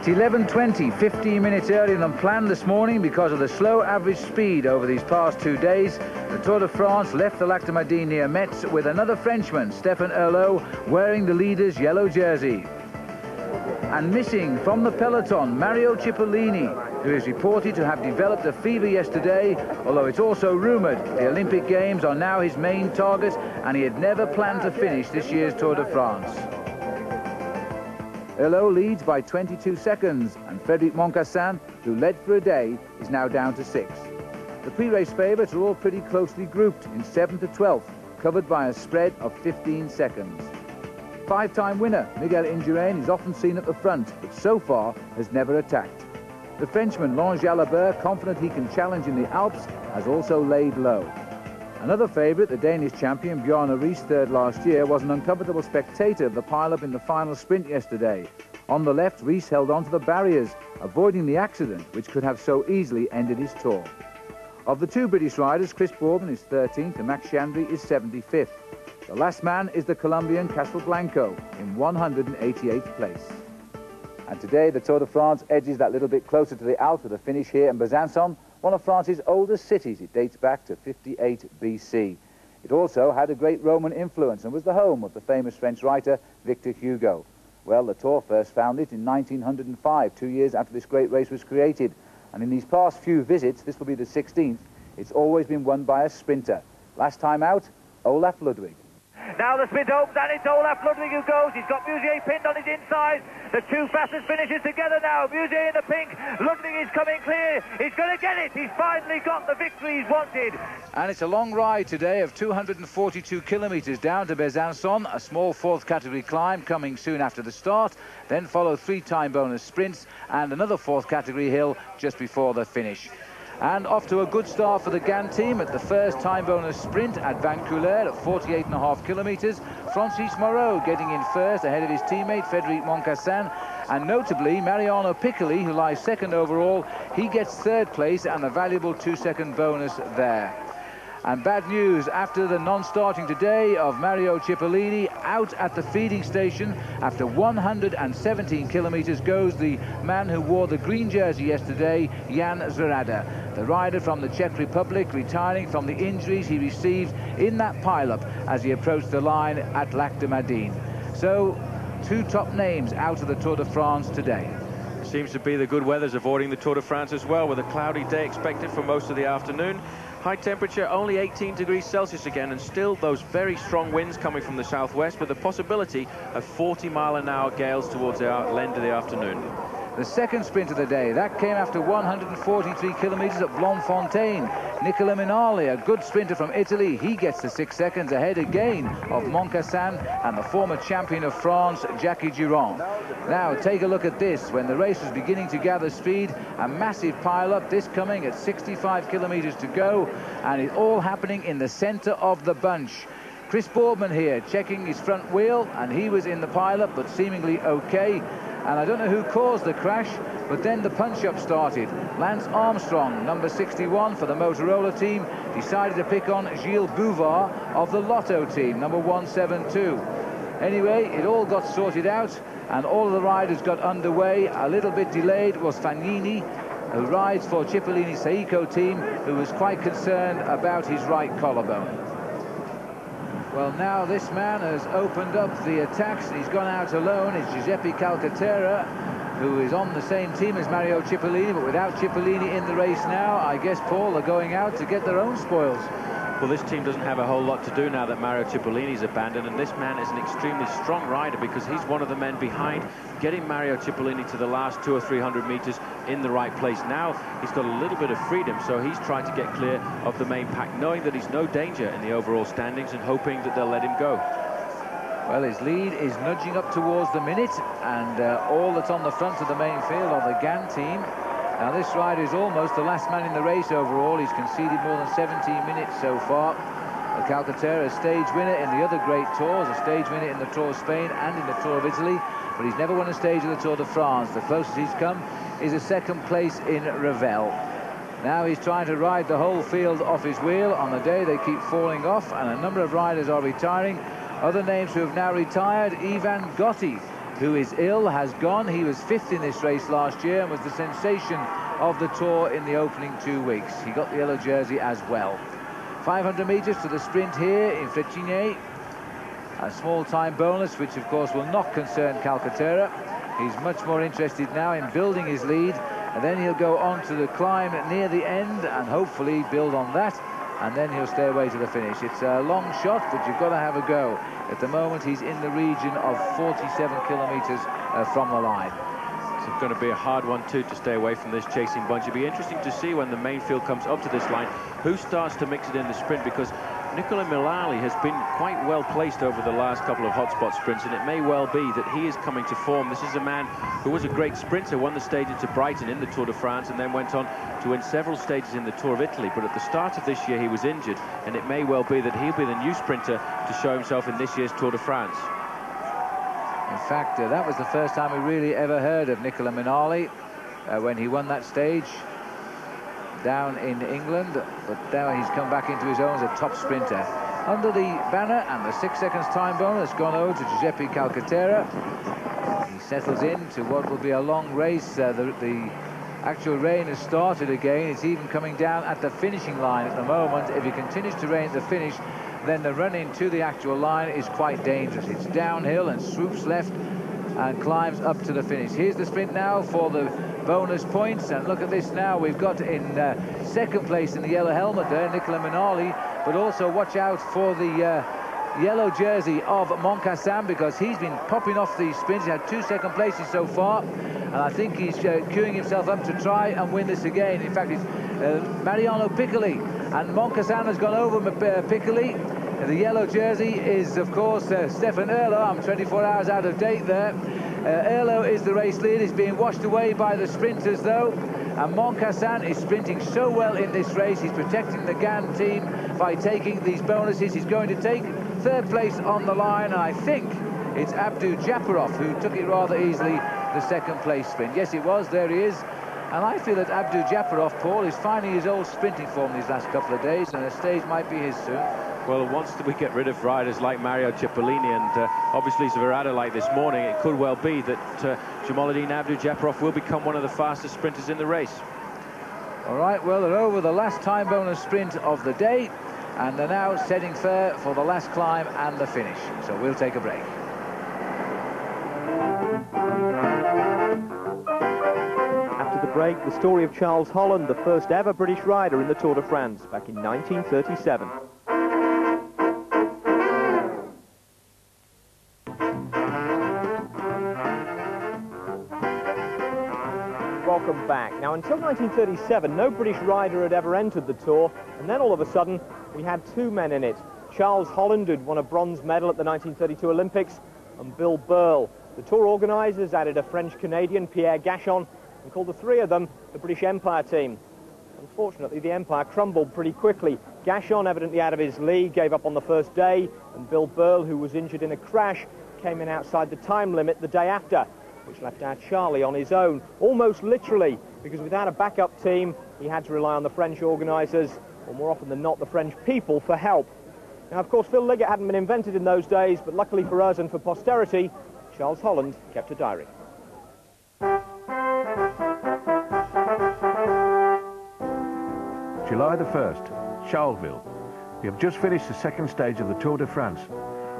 At 11:20, 15 minutes earlier than planned this morning because of the slow average speed over these past 2 days, the Tour de France left the Lac-De-Madine near Metz with another Frenchman, Stéphane Herlot, wearing the leader's yellow jersey. And missing from the peloton, Mario Cipollini, who is reported to have developed a fever yesterday, although it's also rumoured the Olympic Games are now his main target and he had never planned to finish this year's Tour de France. Herlot leads by 22 seconds, and Frédéric Moncassin, who led for a day, is now down to 6. The pre-race favourites are all pretty closely grouped in 7th to 12th, covered by a spread of 15 seconds. Five-time winner Miguel Indurain is often seen at the front, but so far has never attacked. The Frenchman Lange Jalabert, confident he can challenge in the Alps, has also laid low. Another favourite, the Danish champion Bjarne Riis, third last year, was an uncomfortable spectator of the pile-up in the final sprint yesterday. On the left, Riis held on to the barriers, avoiding the accident which could have so easily ended his tour. Of the two British riders, Chris Boardman is 13th and Max Chandry is 75th. The last man is the Colombian Castelblanco in 188th place. And today the Tour de France edges that little bit closer to the Alps with a finish here in Besancon, one of France's oldest cities. It dates back to 58 BC. It also had a great Roman influence and was the home of the famous French writer Victor Hugo. Well, the Tour first founded in 1905, 2 years after this great race was created. And in these past few visits, this will be the 16th, it's always been won by a sprinter. Last time out, Olaf Ludwig. Now the sprint opens and it's Olaf Ludwig who goes. He's got Musier pinned on his inside. The two fastest finishers together now. Musier in the pink. Ludwig is coming clear. He's going to get it. He's finally got the victory he's wanted. And it's a long ride today of 242 kilometres down to Besancon. A small fourth category climb coming soon after the start. Then follow 3 time bonus sprints and another fourth category hill just before the finish. And off to a good start for the GAN team at the first time bonus sprint at Vaucouleurs at 48.5 kilometres. Francis Moreau getting in first ahead of his teammate Frédéric Moncassin. And notably, Mariano Piccoli, who lies second overall, he gets third place and a valuable 2-second bonus there. And bad news after the non-starting today of Mario Cipollini. Out at the feeding station after 117 kilometres goes the man who wore the green jersey yesterday, Jan Zrada. The rider from the Czech Republic, retiring from the injuries he received in that pile-up as he approached the line at Lac-de-Madine. So, 2 top names out of the Tour de France today. Seems to be the good weather's avoiding the Tour de France as well, with a cloudy day expected for most of the afternoon. High temperature, only 18 degrees Celsius again, and still those very strong winds coming from the southwest with the possibility of 40-mile-an-hour gales towards the end of the afternoon. The second sprint of the day, that came after 143 kilometres at Bloemfontein. Nicola Minali, a good sprinter from Italy, he gets to 6 seconds ahead again of Moncassin and the former champion of France, Jackie Durand. Now, take a look at this. When the race was beginning to gather speed, a massive pile-up, this coming at 65 kilometres to go, and it's all happening in the centre of the bunch. Chris Boardman here, checking his front wheel, and he was in the pile-up, but seemingly okay. And I don't know who caused the crash, but then the punch-up started. Lance Armstrong, number 61 for the Motorola team, decided to pick on Gilles Bouvard of the Lotto team, number 172. Anyway, it all got sorted out, and all of the riders got underway. A little bit delayed was Fagnini, who rides for Cipollini's Seiko team, who was quite concerned about his right collarbone. Well, now this man has opened up the attacks and he's gone out alone. It's Giuseppe Calcaterra, who is on the same team as Mario Cipollini, but without Cipollini in the race now, I guess, Paul, are going out to get their own spoils. Well, this team doesn't have a whole lot to do now that Mario Cipollini's abandoned, and this man is an extremely strong rider because he's one of the men behind getting Mario Cipollini to the last 200 or 300 metres in the right place. Now he's got a little bit of freedom, so he's trying to get clear of the main pack, knowing that he's no danger in the overall standings and hoping that they'll let him go. Well, his lead is nudging up towards the minute, and all that's on the front of the main field are the GAN team. Now, this rider is almost the last man in the race overall. He's conceded more than 17 minutes so far. Calcaterra, a stage winner in the other great tours, a stage winner in the Tour of Spain and in the Tour of Italy, but he's never won a stage of the Tour de France. The closest he's come is a second place in Revel. Now he's trying to ride the whole field off his wheel. On the day, they keep falling off, and a number of riders are retiring. Other names who have now retired, Ivan Gotti, who is ill, has gone. He was 5th in this race last year and was the sensation of the Tour in the opening 2 weeks. He got the yellow jersey as well. 500 metres to the sprint here in Frétigné. A small time bonus, which of course will not concern Calcaterra. He's much more interested now in building his lead, and then he'll go on to the climb near the end and hopefully build on that, and then he'll stay away to the finish. It's a long shot, but you've got to have a go. At the moment, he's in the region of 47 kilometres from the line. It's going to be a hard one, too, to stay away from this chasing bunch. It'll be interesting to see when the main field comes up to this line who starts to mix it in the sprint, because Nicola Milali has been quite well placed over the last couple of hotspot sprints, and it may well be that he is coming to form. This is a man who was a great sprinter, won the stage into Brighton in the Tour de France, and then went on to win several stages in the Tour of Italy. But at the start of this year, he was injured, and it may well be that he'll be the new sprinter to show himself in this year's Tour de France. In fact, that was the first time we really ever heard of Nicola Minali when he won that stage down in England, but now he's come back into his own as a top sprinter. Under the banner and the 6 seconds time bonus gone over to Giuseppe Calcaterra. He settles into what will be a long race. The actual rain has started again. It's even coming down at the finishing line at the moment. If it continues to rain at the finish, then the run into the actual line is quite dangerous. It's downhill and swoops left and climbs up to the finish. Here's the sprint now for the bonus points, and look at this now. We've got in second place in the yellow helmet there, Nicola Minali, but also watch out for the yellow jersey of Moncassin, because he's been popping off these sprints. He's had 2 second places so far, and I think he's queuing himself up to try and win this again. In fact, it's Mariano Piccoli, and Moncassin has gone over Piccoli. The yellow jersey is, of course, Stefan Erlo. I'm 24 hours out of date there. Erlo is the race lead. He's being washed away by the sprinters, though. And Moncassin is sprinting so well in this race. He's protecting the GAN team by taking these bonuses. He's going to take 3rd place on the line, and I think it's Abdu Japarov who took it rather easily, the 2nd place sprint. Yes, it was. There he is. And I feel that Abdu Japarov, Paul, is finding his old sprinting form these last couple of days, and the stage might be his soon. Well, once we get rid of riders like Mario Cipollini and obviously Zavarada like this morning, it could well be that Jamaluddin Abdu Japarov will become one of the fastest sprinters in the race. All right, well, they're over the last time bonus sprint of the day, and they're now setting fair for the last climb and the finish. So we'll take a break. After the break, the story of Charles Holland, the first ever British rider in the Tour de France back in 1937. Welcome back. Now, until 1937, no British rider had ever entered the Tour, and then all of a sudden, we had 2 men in it. Charles Holland, who'd won a bronze medal at the 1932 Olympics, and Bill Burl. The Tour organisers added a French-Canadian, Pierre Gachon, and called the 3 of them the British Empire team. Unfortunately, the Empire crumbled pretty quickly. Gachon, evidently out of his league, gave up on the first day, and Bill Burl, who was injured in a crash, came in outside the time limit the day after, which left our Charlie on his own, almost literally, because without a backup team, he had to rely on the French organisers, or more often than not, the French people, for help. Now, of course, Phil Liggett hadn't been invented in those days, but luckily for us and for posterity, Charles Holland kept a diary. July the 1st, Charleville. We have just finished the 2nd stage of the Tour de France.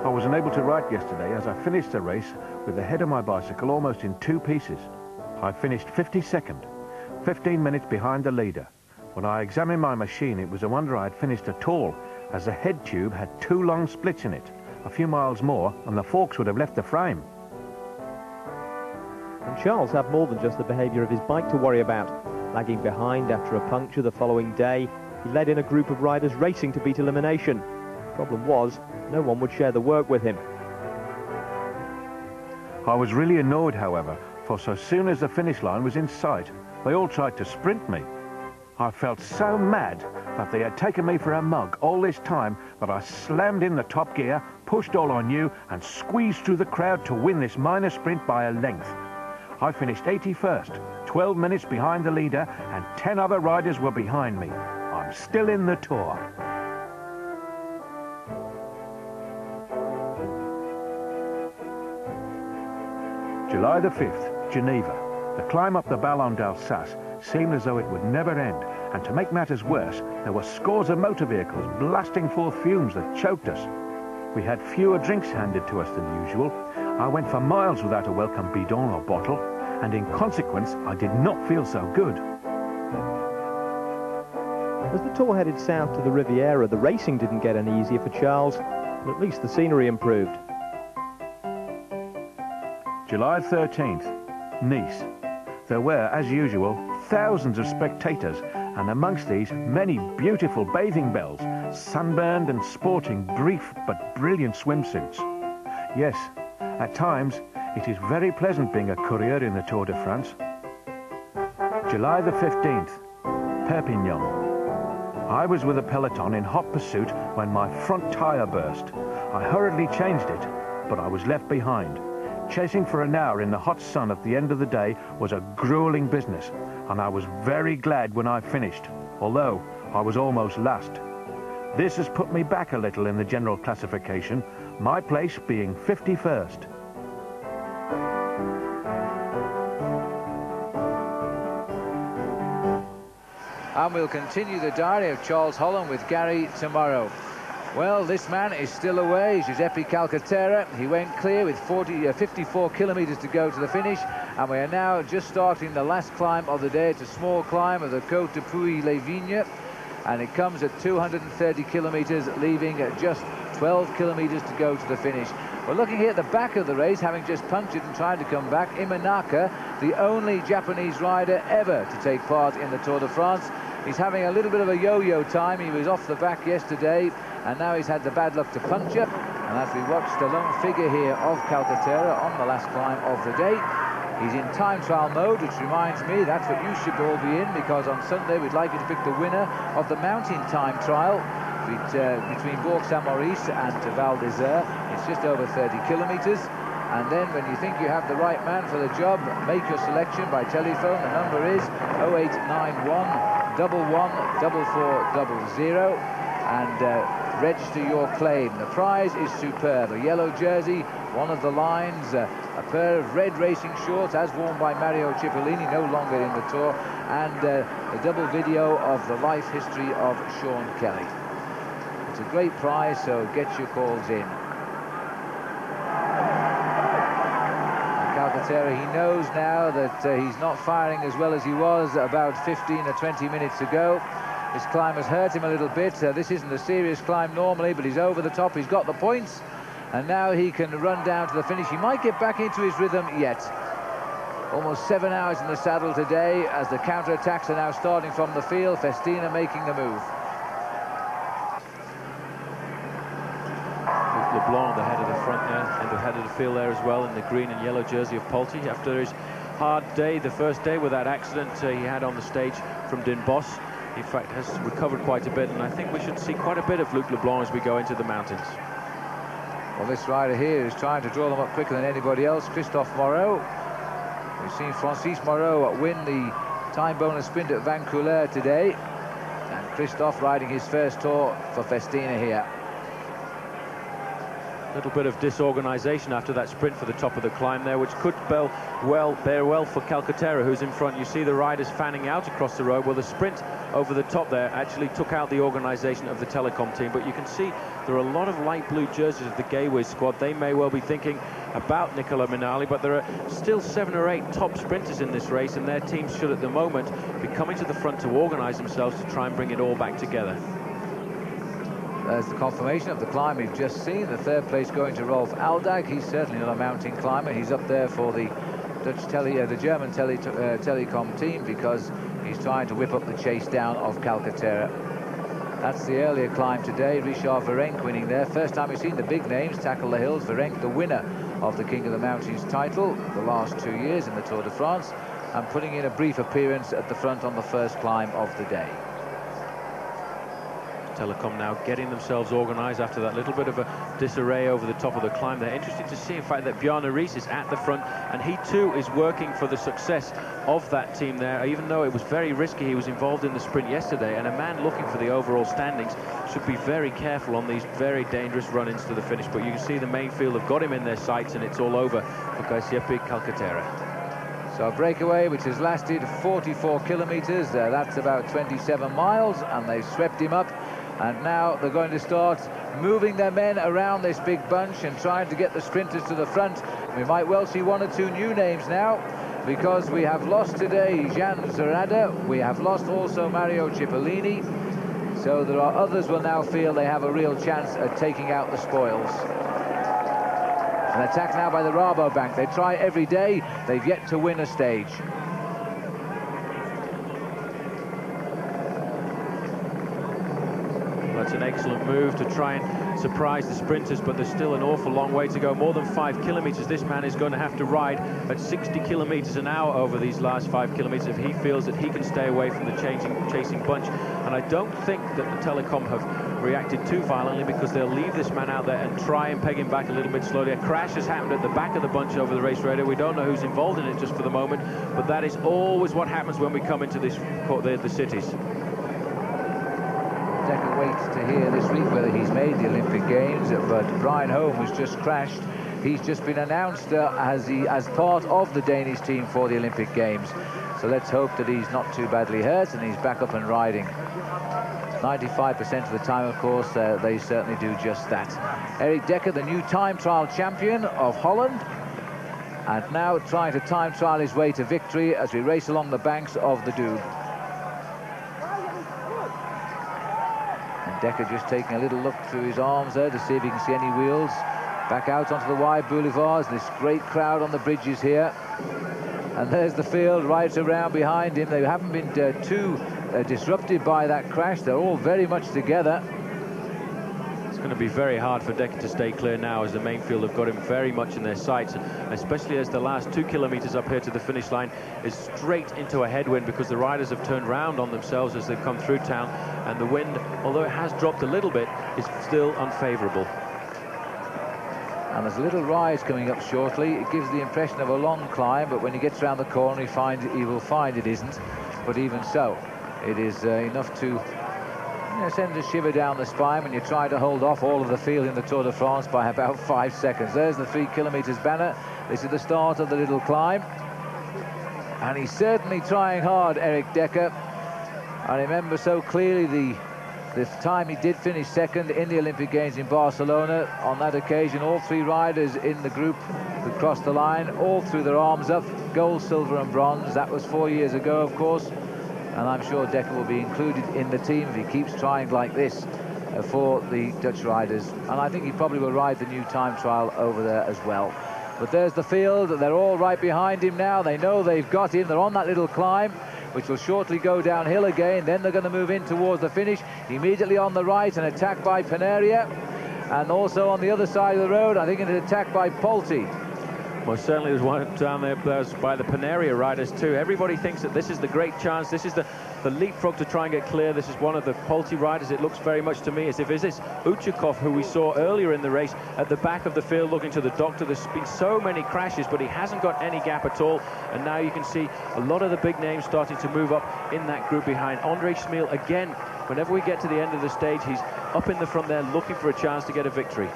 I was unable to write yesterday as I finished the race with the head of my bicycle almost in 2 pieces. I finished 52nd, 15 minutes behind the leader. When I examined my machine, it was a wonder I had finished at all, as the head tube had 2 long splits in it. A few miles more and the forks would have left the frame. And Charles had more than just the behaviour of his bike to worry about. Lagging behind after a puncture the following day, he led in a group of riders racing to beat elimination. The problem was, no one would share the work with him. I was really annoyed, however, for so soon as the finish line was in sight, they all tried to sprint me. I felt so mad that they had taken me for a mug all this time that I slammed in the top gear, pushed all I knew, and squeezed through the crowd to win this minor sprint by a length. I finished 81st, 12 minutes behind the leader, and 10 other riders were behind me. I'm still in the Tour. July the 5th, Geneva. The climb up the Ballon d'Alsace seemed as though it would never end, and to make matters worse, there were scores of motor vehicles blasting forth fumes that choked us. We had fewer drinks handed to us than usual. I went for miles without a welcome bidon or bottle, and in consequence, I did not feel so good. As the Tour headed south to the Riviera, the racing didn't get any easier for Charles, but at least the scenery improved. July 13th, Nice. There were, as usual, thousands of spectators, and amongst these, many beautiful bathing bells, sunburned and sporting brief but brilliant swimsuits. Yes, at times, it is very pleasant being a courier in the Tour de France. July the 15th, Perpignan. I was with a peloton in hot pursuit when my front tyre burst. I hurriedly changed it, but I was left behind. Chasing for an hour in the hot sun at the end of the day was a grueling business, and I was very glad when I finished, although I was almost last. This has put me back a little in the general classification, my place being 51st. And we'll continue the diary of Charles Holland with Gary tomorrow. Well, this man is still away, Giuseppe Calcaterra. He went clear with 54 kilometres to go to the finish, and we are now just starting the last climb of the day. It's a small climb of the Côte de Puy-les-Vignes, and it comes at 230 kilometres, leaving just 12 kilometres to go to the finish. We're looking here at the back of the race, having just punctured and tried to come back. Imanaka, the only Japanese rider ever to take part in the Tour de France. He's having a little bit of a yo-yo time. He was off the back yesterday, and now he's had the bad luck to puncture. And as we watch the lone figure here of Calcaterra on the last climb of the day, he's in time trial mode, which reminds me that's what you should all be in, because on Sunday we'd like you to pick the winner of the mountain time trial between Bourg-Saint-Maurice and Val d'Isère. It's just over 30 kilometres. And then when you think you have the right man for the job, make your selection by telephone. The number is 0891 114400, and register your claim. The prize is superb. A yellow jersey, one of the lines, a pair of red racing shorts as worn by Mario Cipollini, no longer in the Tour, and a double video of the life history of Sean Kelly. It's a great prize, so get your calls in. Calcaterra, he knows now that he's not firing as well as he was about 15 or 20 minutes ago. This climb has hurt him a little bit. This isn't a serious climb normally, but he's over the top. He's got the points, and now he can run down to the finish. He might get back into his rhythm yet. Almost 7 hours in the saddle today as the counter-attacks are now starting from the field. Festina making the move. LeBlanc, the head of the front there, and the head of the field there as well, in the green and yellow jersey of Polti, after his hard day, the first day with that accident he had on the stage from Den Bosch. In fact, has recovered quite a bit, and I think we should see quite a bit of Luc Leblanc as we go into the mountains. Well, this rider here is trying to draw them up quicker than anybody else, Christophe Moreau. We've seen Francis Moreau win the time bonus sprint at Vaucouleurs today, and Christophe riding his first Tour for Festina here. A little bit of disorganisation after that sprint for the top of the climb there, which could bear well for Calcaterra, who's in front. You see the riders fanning out across the road. Well, the sprint over the top there actually took out the organisation of the Telecom team, but you can see there are a lot of light blue jerseys of the Gateway squad. They may well be thinking about Nicola Minali, but there are still 7 or 8 top sprinters in this race, and their teams should at the moment be coming to the front to organise themselves to try and bring it all back together. There's the confirmation of the climb we've just seen. The third place going to Rolf Aldag. He's certainly not a mountain climber. He's up there for the the German Telecom team, because he's trying to whip up the chase down of Calcaterra. That's the earlier climb today. Richard Virenque winning there. First time we've seen the big names tackle the hills. Virenque, the winner of the King of the Mountains title the last 2 years in the Tour de France, and putting in a brief appearance at the front on the first climb of the day. Telecom now getting themselves organised after that little bit of a disarray over the top of the climb. They're interested to see, in fact, that Bjarne Riis is at the front, and he too is working for the success of that team there. Even though it was very risky, he was involved in the sprint yesterday, and a man looking for the overall standings should be very careful on these very dangerous run-ins to the finish. But you can see the main field have got him in their sights, and it's all over for Giuseppe Calcaterra. So a breakaway which has lasted 44 kilometres, that's about 27 miles, and they've swept him up. And now they're going to start moving their men around this big bunch and trying to get the sprinters to the front. We might well see one or two new names now, because we have lost today Jan Zarada, we have lost also Mario Cipollini. So there are others will now feel they have a real chance at taking out the spoils. An attack now by the Rabobank. They try every day. They've yet to win a stage. That's an excellent move to try and surprise the sprinters, but there's still an awful long way to go. More than 5 kilometres. This man is going to have to ride at 60 kilometres an hour over these last 5 kilometres if he feels that he can stay away from the chasing bunch. And I don't think that the Telecom have reacted too violently, because they'll leave this man out there and try and peg him back a little bit slowly. A crash has happened at the back of the bunch over the race radar. We don't know who's involved in it just for the moment, but that is always what happens when we come into this the cities. Decker waits to hear this week whether he's made the Olympic Games, but Brian Holm has just crashed. He's just been announced as part of the Danish team for the Olympic Games. So let's hope that he's not too badly hurt and he's back up and riding. 95% of the time, of course, they certainly do just that. Eric Decker, the new time trial champion of Holland, and now trying to time trial his way to victory as we race along the banks of the Doubs. And Decker just taking a little look through his arms there to see if he can see any wheels. Back out onto the wide boulevards, this great crowd on the bridges here. And there's the field right around behind him. They haven't been too disrupted by that crash. They're all very much together. It's going to be very hard for Decker to stay clear now, as the main field have got him very much in their sights, especially as the last 2 kilometres up here to the finish line is straight into a headwind, because the riders have turned round on themselves as they've come through town, and the wind, although it has dropped a little bit, is still unfavourable. And there's a little rise coming up shortly. It gives the impression of a long climb, but when he gets around the corner he will find it isn't. But even so, it is enough to send a shiver down the spine when you try to hold off all of the field in the Tour de France by about 5 seconds. There's the 3 kilometres banner. This is the start of the little climb. And he's certainly trying hard, Eric Decker. I remember so clearly the time he did finish second in the Olympic Games in Barcelona. On that occasion, all 3 riders in the group who crossed the line all threw their arms up. Gold, silver and bronze. That was 4 years ago, of course. And I'm sure Decker will be included in the team if he keeps trying like this for the Dutch riders. And I think he probably will ride the new time trial over there as well. But there's the field. They're all right behind him now. They know they've got him. They're on that little climb, which will shortly go downhill again. Then they're going to move in towards the finish. Immediately on the right, an attack by Paneria. And also on the other side of the road, I think an attack by Polti. Well, certainly there's one down there by the Paneria riders too. Everybody thinks that this is the great chance. This is the leapfrog to try and get clear. This is one of the Polti riders. It looks very much to me as if it's Uchikov, who we saw earlier in the race at the back of the field looking to the doctor. There's been so many crashes, but he hasn't got any gap at all. And now you can see a lot of the big names starting to move up in that group behind. Andre Schmil, again, whenever we get to the end of the stage, he's up in the front there looking for a chance to get a victory.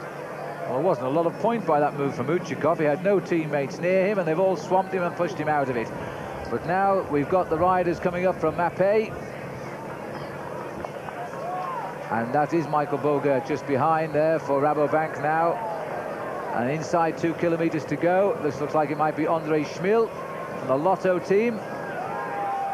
Well, there wasn't a lot of point by that move from Uchikov. He had no teammates near him, and they've all swamped him and pushed him out of it. But now we've got the riders coming up from Mapei. And that is Michael Boger just behind there for Rabobank now. And inside 2 kilometres to go. This looks like it might be Andre Schmil from the Lotto team.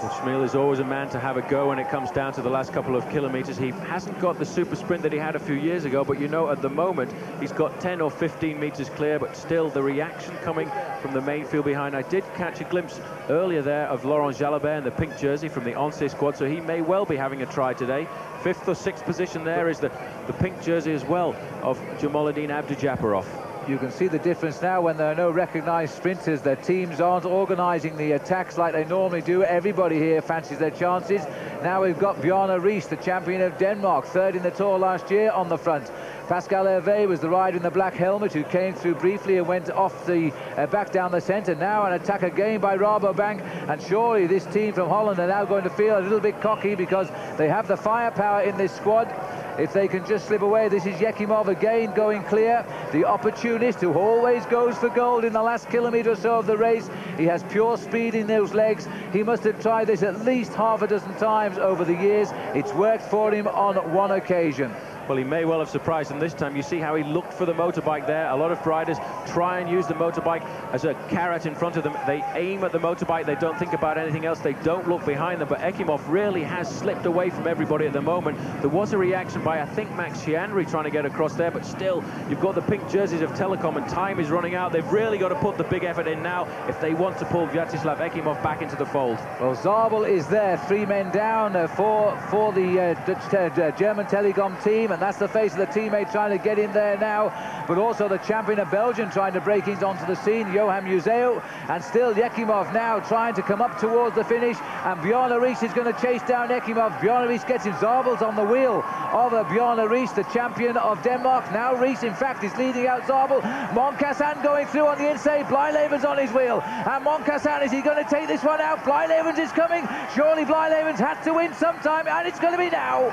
Well, Schmil is always a man to have a go when it comes down to the last couple of kilometres. He hasn't got the super sprint that he had a few years ago, but you know at the moment he's got 10 or 15 metres clear, but still the reaction coming from the main field behind. I did catch a glimpse earlier there of Laurent Jalabert in the pink jersey from the Once squad, so he may well be having a try today. 5th or 6th position there is the pink jersey as well of Jamaluddin Abdujaparov. You can see the difference now when there are no recognised sprinters. Their teams aren't organising the attacks like they normally do. Everybody here fancies their chances. Now we've got Bjarne Riis, the champion of Denmark, third in the Tour last year, on the front. Pascal Hervé was the rider in the black helmet who came through briefly and went off the back down the centre. Now an attack again by Rabobank, and surely this team from Holland are now going to feel a little bit cocky because they have the firepower in this squad. If they can just slip away. This is Yekimov again going clear, the opportunist who always goes for gold in the last kilometre or so of the race. He has pure speed in those legs. He must have tried this at least half a dozen times over the years. It's worked for him on one occasion. Well, he may well have surprised them this time. You see how he looked for the motorbike there. A lot of riders try and use the motorbike as a carrot in front of them. They aim at the motorbike. They don't think about anything else. They don't look behind them. But Ekimov really has slipped away from everybody at the moment. There was a reaction by, I think, Max Chianri trying to get across there. But still, you've got the pink jerseys of Telecom and time is running out. They've really got to put the big effort in now if they want to pull Vyacheslav Ekimov back into the fold. Well, Zabel is there. 3 men down for the German Telecom team. And that's the face of the teammate trying to get in there now, but also the champion of Belgium trying to break onto the scene, Johan Museo, and still Yekimov now trying to come up towards the finish, and Bjarne Riis is going to chase down Yekimov. Bjarne Riis gets him. Zabel's on the wheel of Bjarne Riis, the champion of Denmark. Now Riis, in fact, is leading out Zabel. Moncassin going through on the inside. Blijleven's on his wheel, and Moncassin, is he going to take this one out? Blijlevens is coming. Surely Blijlevens had to win sometime, and it's going to be now.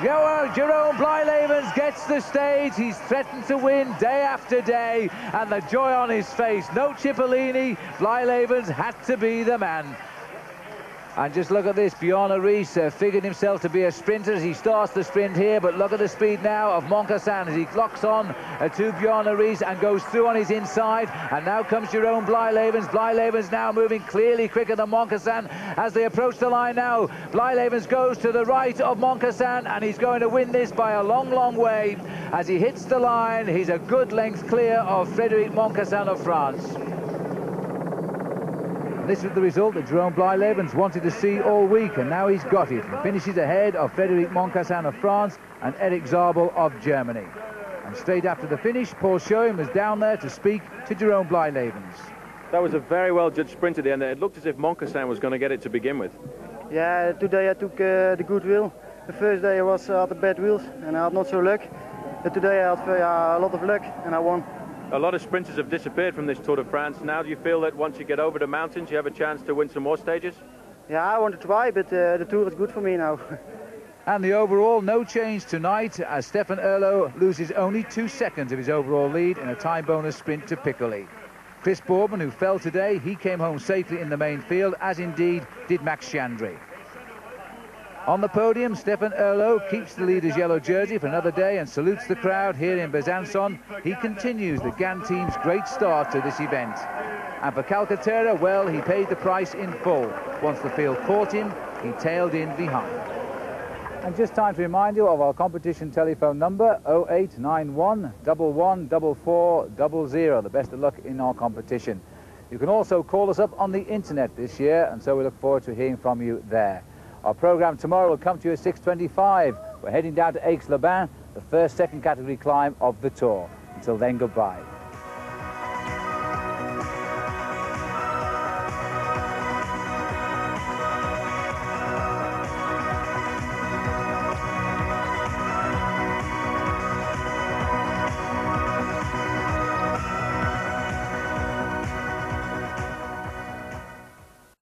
Jerome Blijlevens gets the stage. He's threatened to win day after day, and the joy on his face. No Cipollini. Blijlevens had to be the man. And just look at this, Bjarne Riis figured himself to be a sprinter as he starts the sprint here, but look at the speed now of Moncassin as he locks on to Bjarne Riis and goes through on his inside. And now comes Jerome Blijlevens. Blijlevens now moving clearly quicker than Moncassin as they approach the line now. Blijlevens goes to the right of Moncassin, and he's going to win this by a long, long way. As he hits the line, he's a good length clear of Frédéric Moncassin of France. This was the result that Jerome Blijlevens wanted to see all week, and now he's got it. He finishes ahead of Frédéric Moncassin of France and Eric Zabel of Germany. And straight after the finish, Paul Schoen was down there to speak to Jerome Blijlevens. That was a very well judged sprint at the end. It looked as if Moncassin was going to get it to begin with. Yeah, today I took the good wheel. The first day I had the bad wheels and I had not so luck. But today I had a lot of luck and I won. A lot of sprinters have disappeared from this Tour de France. Now do you feel that once you get over the mountains you have a chance to win some more stages? Yeah, I want to try, but the Tour is good for me now. And the overall, no change tonight as Stefan Erlo loses only 2 seconds of his overall lead in a time bonus sprint to Piccoli. Chris Boardman, who fell today, he came home safely in the main field, as indeed did Max Chiandri. On the podium, Stefan Erlo keeps the leader's yellow jersey for another day and salutes the crowd here in Besancon. He continues the GAN team's great start to this event. And for Calcaterra, well, he paid the price in full. Once the field caught him, he tailed in behind. And just time to remind you of our competition telephone number, 0891 114400. The best of luck in our competition. You can also call us up on the internet this year, and so we look forward to hearing from you there. Our programme tomorrow will come to you at 6:25. We're heading down to Aix-les-Bains, the first second category climb of the Tour. Until then, goodbye.